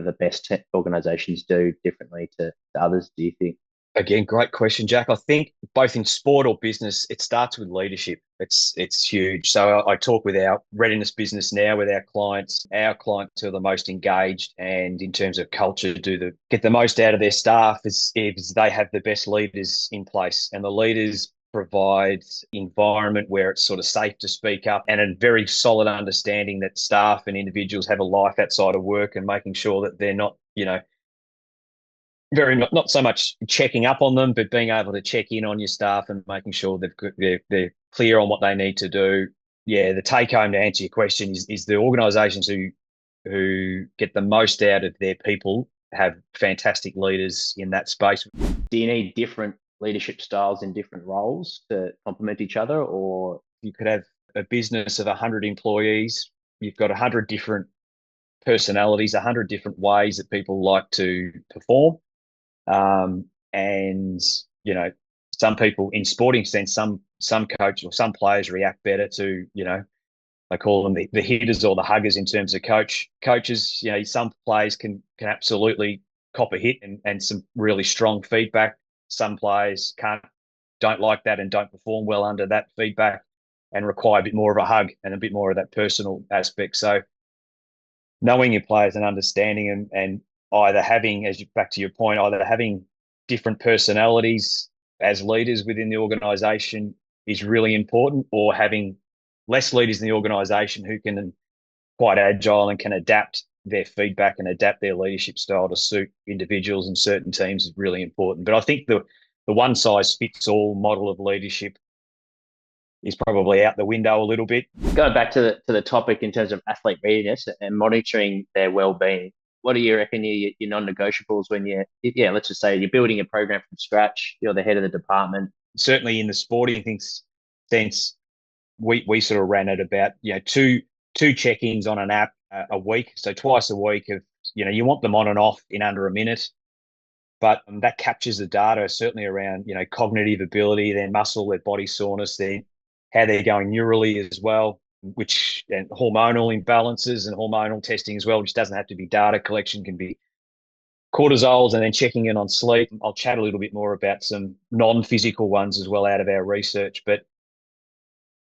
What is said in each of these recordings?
the best organizations do differently to others, do you think? Again, great question, Jack. I think both in sport or business, it starts with leadership. It's huge. So I talk with our readiness business now with our clients. Our clients are the most engaged, and in terms of culture, get the most out of their staff is they have the best leaders in place, and the leaders provide environment where it's sort of safe to speak up and a very solid understanding that staff and individuals have a life outside of work, and making sure that they're not, very not so much checking up on them, but being able to check in on your staff and making sure they're clear on what they need to do. Yeah, the take home to answer your question is the organisations who get the most out of their people have fantastic leaders in that space. Do you need different leadership styles in different roles to complement each other, or You could have a business of 100 employees. You've got 100 different personalities, 100 different ways that people like to perform. And some people in sporting sense, some coaches or some players react better to, they call them the hitters or the huggers in terms of coaches. Some players can absolutely cop a hit and some really strong feedback. Some players don't like that and don't perform well under that feedback and require a bit more of a hug and a bit more of that personal aspect. So knowing your players and understanding and either having, back to your point, either having different personalities as leaders within the organisation is really important, or having less leaders in the organisation who can quite agile and can adapt their feedback and adapt their leadership style to suit individuals and certain teams is really important. But I think the one size fits all model of leadership is probably out the window a little bit. going back to the topic in terms of athlete readiness and monitoring their well-being, what do you reckon your non-negotiables when let's just say you're building a program from scratch, you're the head of the department? Certainly in the sporting things sense, we sort of ran at about two check-ins on an app a week, so twice a week of you want them on and off in under a minute, but that captures the data certainly around cognitive ability, their muscle, their body soreness, their how they're going neurally as well, which and hormonal imbalances and hormonal testing as well, which doesn't have to be data collection, can be cortisols, and then checking in on sleep. I'll chat a little bit more about some non-physical ones as well out of our research, but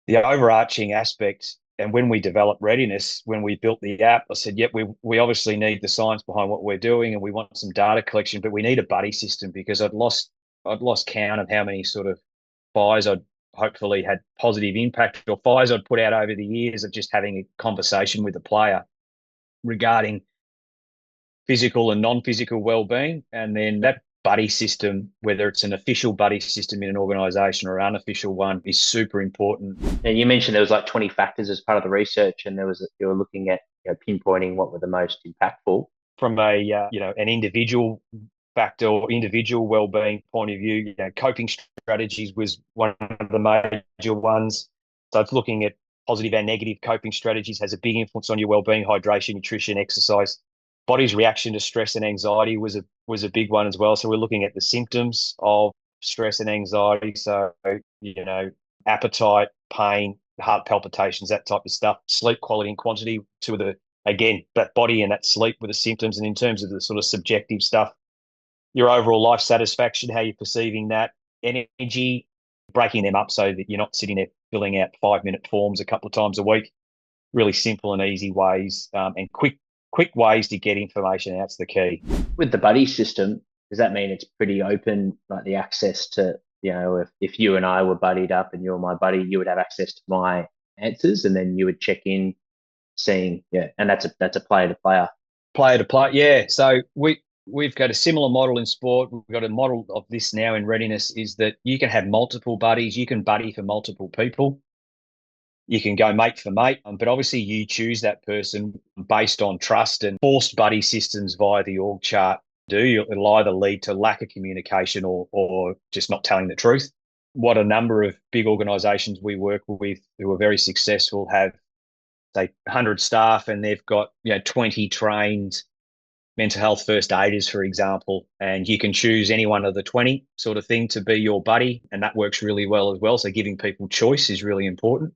the overarching aspect, and when we developed readiness, when we built the app, I said, yep, we obviously need the science behind what we're doing and we want some data collection, but we need a buddy system, because I'd lost count of how many sort of fires I'd hopefully had positive impact, or fires I'd put out over the years of just having a conversation with a player regarding physical and non-physical well-being. And then that buddy system, whether it's an official buddy system in an organisation or an unofficial one, is super important. And you mentioned there was like 20 factors as part of the research, and you were looking at pinpointing what were the most impactful. From an individual factor or individual well-being point of view, coping strategies was one of the major ones. So it's looking at positive and negative coping strategies has a big influence on your well-being: hydration, nutrition, exercise. Body's reaction to stress and anxiety was a big one as well. So we're looking at the symptoms of stress and anxiety. So, appetite, pain, heart palpitations, that type of stuff. Sleep quality and quantity again, that body and that sleep were the symptoms. And in terms of the sort of subjective stuff, your overall life satisfaction, how you're perceiving that, energy, breaking them up so that you're not sitting there filling out 5-minute forms a couple of times a week. Really simple and easy ways, and quick ways to get information out's the key. With the buddy system, does that mean it's pretty open, like the access to, if you and I were buddied up and you're my buddy, you would have access to my answers, and then you would check in seeing, and that's a player to player. Player to player, yeah. So we've got a similar model in sport. We've got a model of this now in readiness, is that you can have multiple buddies. You can buddy for multiple people. You can go mate for mate, but obviously you choose that person based on trust, and forced buddy systems via the org chart it'll either lead to lack of communication or just not telling the truth. What a number of big organisations we work with who are very successful have, say, 100 staff, and they've got 20 trained mental health first aiders, for example, and you can choose any one of the 20 sort of thing to be your buddy, and that works really well as well. So giving people choice is really important.